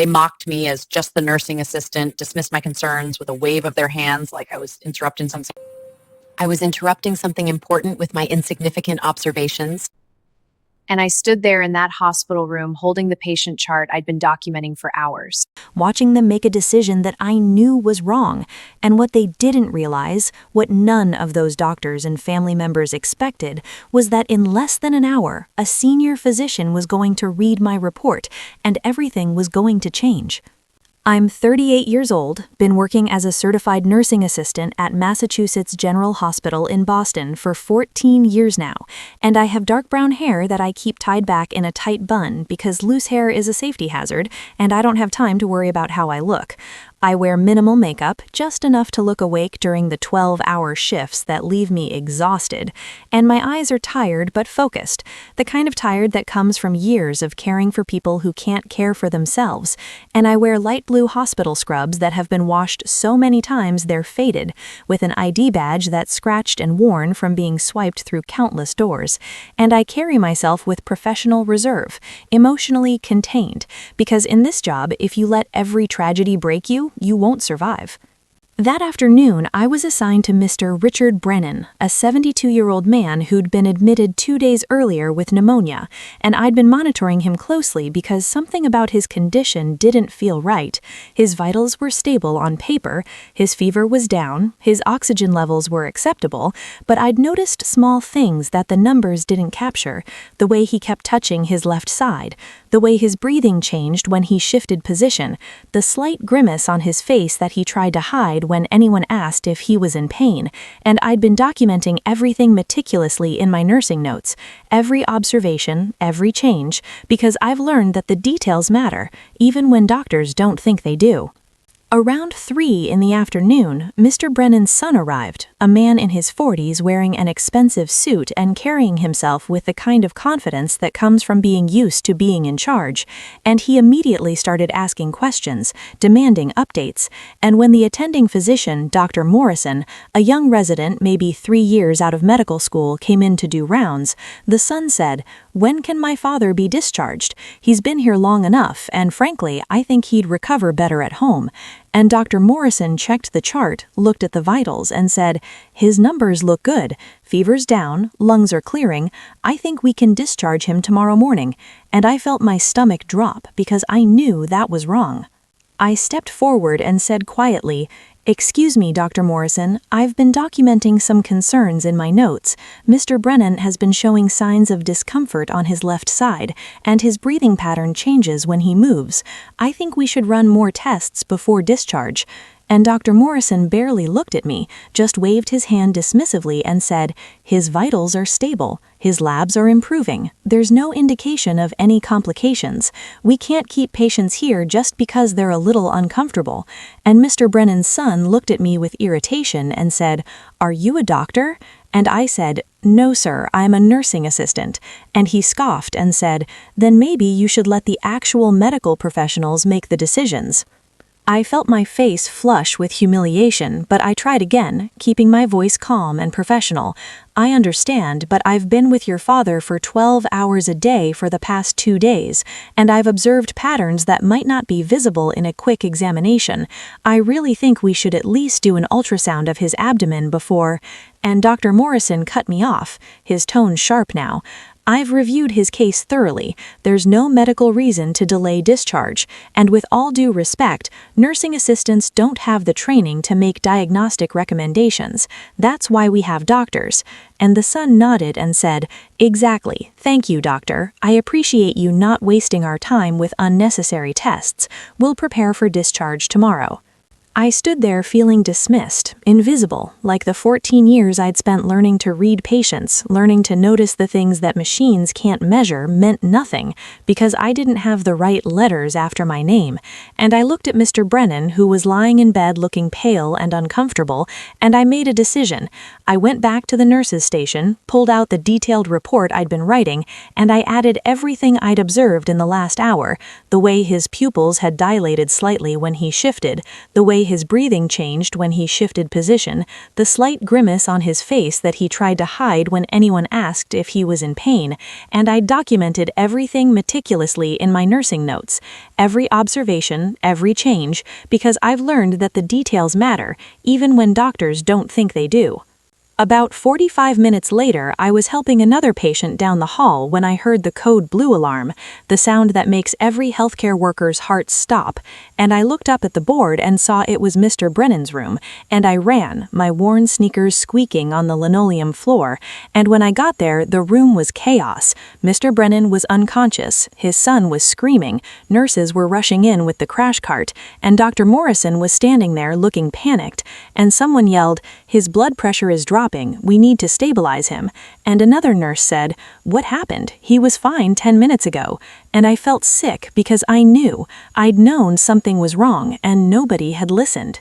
They mocked me as just the nursing assistant, dismissed my concerns with a wave of their hands like I was interrupting something important with my insignificant observations. And I stood there in that hospital room holding the patient chart I'd been documenting for hours, watching them make a decision that I knew was wrong. And what they didn't realize, what none of those doctors and family members expected, was that in less than an hour, a senior physician was going to read my report, and everything was going to change. I'm 38 years old, been working as a certified nursing assistant at Massachusetts General Hospital in Boston for 14 years now, and I have dark brown hair that I keep tied back in a tight bun because loose hair is a safety hazard, and I don't have time to worry about how I look. I wear minimal makeup, just enough to look awake during the 12-hour shifts that leave me exhausted, and my eyes are tired but focused, the kind of tired that comes from years of caring for people who can't care for themselves, and I wear light blue hospital scrubs that have been washed so many times they're faded, with an ID badge that's scratched and worn from being swiped through countless doors, and I carry myself with professional reserve, emotionally contained, because in this job, if you let every tragedy break you, you won't survive. That afternoon, I was assigned to Mr. Richard Brennan, a 72-year-old man who'd been admitted 2 days earlier with pneumonia, and I'd been monitoring him closely because something about his condition didn't feel right. His vitals were stable on paper, his fever was down, his oxygen levels were acceptable, but I'd noticed small things that the numbers didn't capture, the way he kept touching his left side, the way his breathing changed when he shifted position, the slight grimace on his face that he tried to hide when anyone asked if he was in pain, and I'd been documenting everything meticulously in my nursing notes, every observation, every change, because I've learned that the details matter, even when doctors don't think they do. Around 3 in the afternoon, Mr. Brennan's son arrived, a man in his 40s wearing an expensive suit and carrying himself with the kind of confidence that comes from being used to being in charge, and he immediately started asking questions, demanding updates, and when the attending physician, Dr. Morrison, a young resident maybe 3 years out of medical school, came in to do rounds, the son said, "When can my father be discharged? He's been here long enough, and frankly, I think he'd recover better at home." And Dr. Morrison checked the chart, looked at the vitals, and said, "His numbers look good. Fever's down, lungs are clearing. I think we can discharge him tomorrow morning." And I felt my stomach drop because I knew that was wrong. I stepped forward and said quietly, "Excuse me, Dr. Morrison, I've been documenting some concerns in my notes. Mr. Brennan has been showing signs of discomfort on his left side, and his breathing pattern changes when he moves. I think we should run more tests before discharge." And Dr. Morrison barely looked at me, just waved his hand dismissively and said, "His vitals are stable. His labs are improving. There's no indication of any complications. We can't keep patients here just because they're a little uncomfortable." And Mr. Brennan's son looked at me with irritation and said, "Are you a doctor?" And I said, "No, sir, I'm a nursing assistant." And he scoffed and said, "Then maybe you should let the actual medical professionals make the decisions." I felt my face flush with humiliation, but I tried again, keeping my voice calm and professional. "I understand, but I've been with your father for 12 hours a day for the past 2 days, and I've observed patterns that might not be visible in a quick examination. I really think we should at least do an ultrasound of his abdomen before—" And Dr. Morrison cut me off, his tone sharp now. "I've reviewed his case thoroughly. There's no medical reason to delay discharge, and with all due respect, nursing assistants don't have the training to make diagnostic recommendations. That's why we have doctors." And the son nodded and said, "Exactly. Thank you, doctor. I appreciate you not wasting our time with unnecessary tests. We'll prepare for discharge tomorrow." I stood there feeling dismissed, invisible, like the 14 years I'd spent learning to read patients, learning to notice the things that machines can't measure meant nothing, because I didn't have the right letters after my name. And I looked at Mr. Brennan, who was lying in bed looking pale and uncomfortable, and I made a decision. I went back to the nurses' station, pulled out the detailed report I'd been writing, and I added everything I'd observed in the last hour, the way his pupils had dilated slightly when he shifted, the way his breathing changed when he shifted position, the slight grimace on his face that he tried to hide when anyone asked if he was in pain, and I documented everything meticulously in my nursing notes, every observation, every change, because I've learned that the details matter, even when doctors don't think they do. About 45 minutes later, I was helping another patient down the hall when I heard the code blue alarm, the sound that makes every healthcare worker's heart stop, and I looked up at the board and saw it was Mr. Brennan's room, and I ran, my worn sneakers squeaking on the linoleum floor, and when I got there, the room was chaos. Mr. Brennan was unconscious, his son was screaming, nurses were rushing in with the crash cart, and Dr. Morrison was standing there looking panicked, and someone yelled, "His blood pressure is dropping. We need to stabilize him." And another nurse said, "What happened? He was fine 10 minutes ago." And I felt sick because I'd known something was wrong and nobody had listened.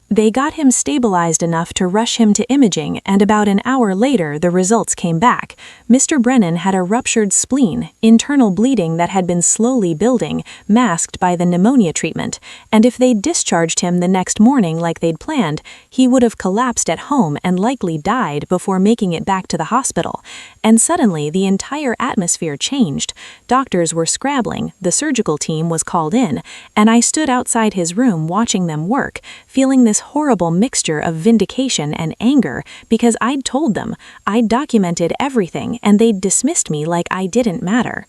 They got him stabilized enough to rush him to imaging, and about an hour later the results came back. Mr. Brennan had a ruptured spleen, internal bleeding that had been slowly building, masked by the pneumonia treatment, and if they'd discharged him the next morning like they'd planned, he would have collapsed at home and likely died before making it back to the hospital. And suddenly the entire atmosphere changed. Doctors were scrabbling, the surgical team was called in, and I stood outside his room watching them work, feeling this horrible mixture of vindication and anger because I'd told them, I'd documented everything, and they'd dismissed me like I didn't matter.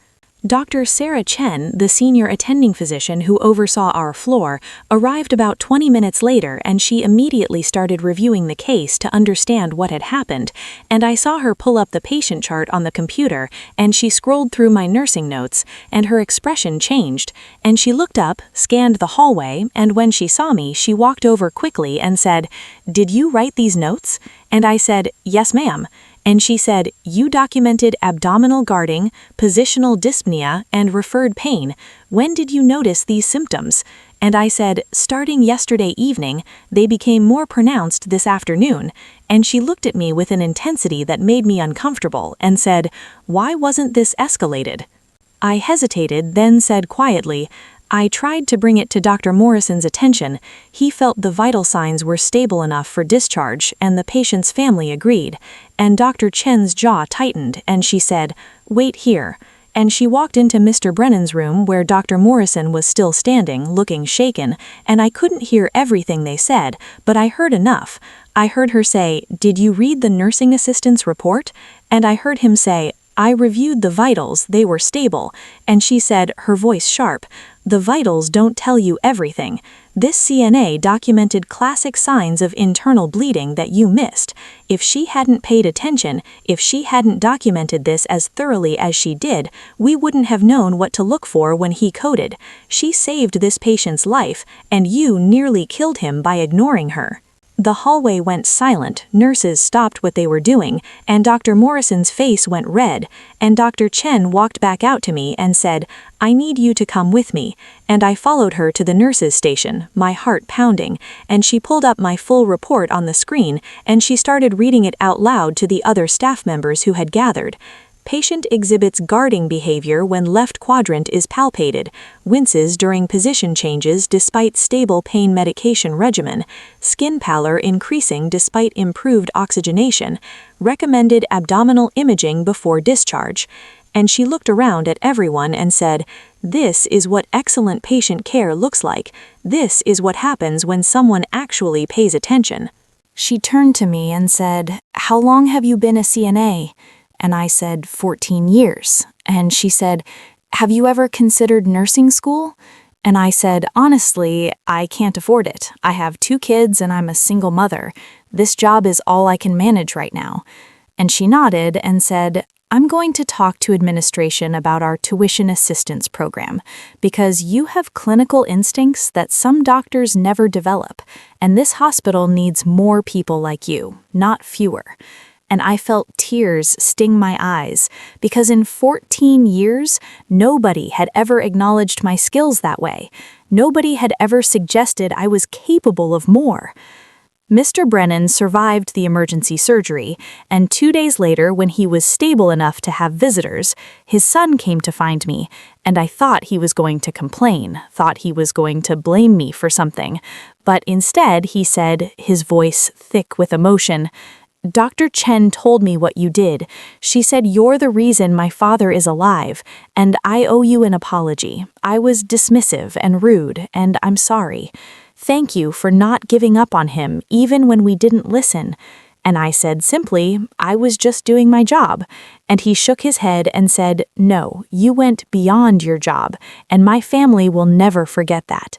Dr. Sarah Chen, the senior attending physician who oversaw our floor, arrived about 20 minutes later, and she immediately started reviewing the case to understand what had happened, and I saw her pull up the patient chart on the computer, and she scrolled through my nursing notes, and her expression changed, and she looked up, scanned the hallway, and when she saw me, she walked over quickly and said, "Did you write these notes?" And I said, "Yes, ma'am." And she said, "You documented abdominal guarding, positional dyspnea, and referred pain. When did you notice these symptoms?" And I said, "Starting yesterday evening, they became more pronounced this afternoon." And she looked at me with an intensity that made me uncomfortable and said, "Why wasn't this escalated?" I hesitated, then said quietly, "I tried to bring it to Dr. Morrison's attention. He felt the vital signs were stable enough for discharge, and the patient's family agreed." And Dr. Chen's jaw tightened, and she said, "Wait here." And she walked into Mr. Brennan's room where Dr. Morrison was still standing, looking shaken, and I couldn't hear everything they said, but I heard enough. I heard her say, "Did you read the nursing assistant's report?" And I heard him say, "I reviewed the vitals, they were stable." And she said, her voice sharp, "The vitals don't tell you everything. This CNA documented classic signs of internal bleeding that you missed. If she hadn't paid attention, if she hadn't documented this as thoroughly as she did, we wouldn't have known what to look for when he coded. She saved this patient's life, and you nearly killed him by ignoring her." The hallway went silent, nurses stopped what they were doing, and Dr. Morrison's face went red, and Dr. Chen walked back out to me and said, "I need you to come with me." And I followed her to the nurses' station, my heart pounding, and she pulled up my full report on the screen, and she started reading it out loud to the other staff members who had gathered. Patient exhibits guarding behavior when left quadrant is palpated, winces during position changes despite stable pain medication regimen, skin pallor increasing despite improved oxygenation, recommended abdominal imaging before discharge. And she looked around at everyone and said, "This is what excellent patient care looks like. This is what happens when someone actually pays attention." She turned to me and said, "How long have you been a CNA?" And I said, 14 years. And she said, "Have you ever considered nursing school?" And I said, "Honestly, I can't afford it. I have 2 kids and I'm a single mother. This job is all I can manage right now." And she nodded and said, "I'm going to talk to administration about our tuition assistance program because you have clinical instincts that some doctors never develop, and this hospital needs more people like you, not fewer." And I felt tears sting my eyes, because in 14 years, nobody had ever acknowledged my skills that way. Nobody had ever suggested I was capable of more. Mr. Brennan survived the emergency surgery, and 2 days later, when he was stable enough to have visitors, his son came to find me, and I thought he was going to complain, thought he was going to blame me for something. But instead, he said, his voice thick with emotion, "Dr. Chen told me what you did. She said you're the reason my father is alive, and I owe you an apology. I was dismissive and rude, and I'm sorry. Thank you for not giving up on him, even when we didn't listen." And I said simply, "I was just doing my job." And he shook his head and said, "No, you went beyond your job, and my family will never forget that."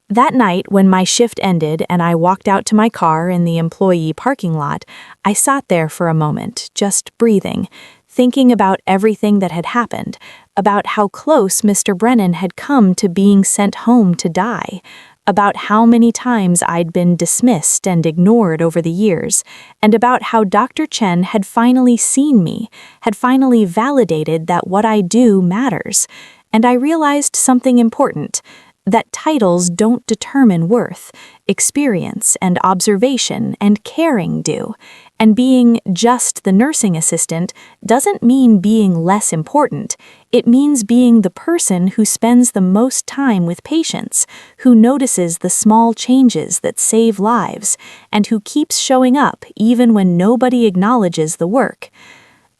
That night, when my shift ended and I walked out to my car in the employee parking lot, I sat there for a moment, just breathing, thinking about everything that had happened, about how close Mr. Brennan had come to being sent home to die, about how many times I'd been dismissed and ignored over the years, and about how Dr. Chen had finally seen me, had finally validated that what I do matters. And I realized something important, that titles don't determine worth, experience and observation and caring do. And being just the nursing assistant doesn't mean being less important. It means being the person who spends the most time with patients, who notices the small changes that save lives, and who keeps showing up even when nobody acknowledges the work.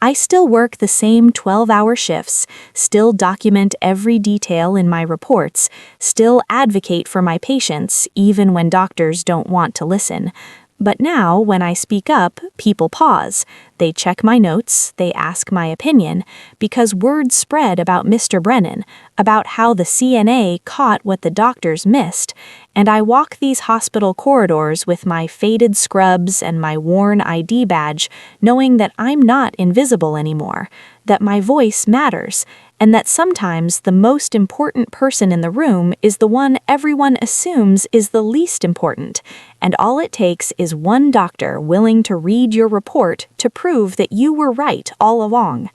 I still work the same 12-hour shifts, still document every detail in my reports, still advocate for my patients even when doctors don't want to listen. But now, when I speak up, people pause. They check my notes, they ask my opinion, because word spread about Mr. Brennan, about how the CNA caught what the doctors missed, and I walk these hospital corridors with my faded scrubs and my worn ID badge, knowing that I'm not invisible anymore, that my voice matters, and that sometimes the most important person in the room is the one everyone assumes is the least important, and all it takes is one doctor willing to read your report to prove that you were right all along.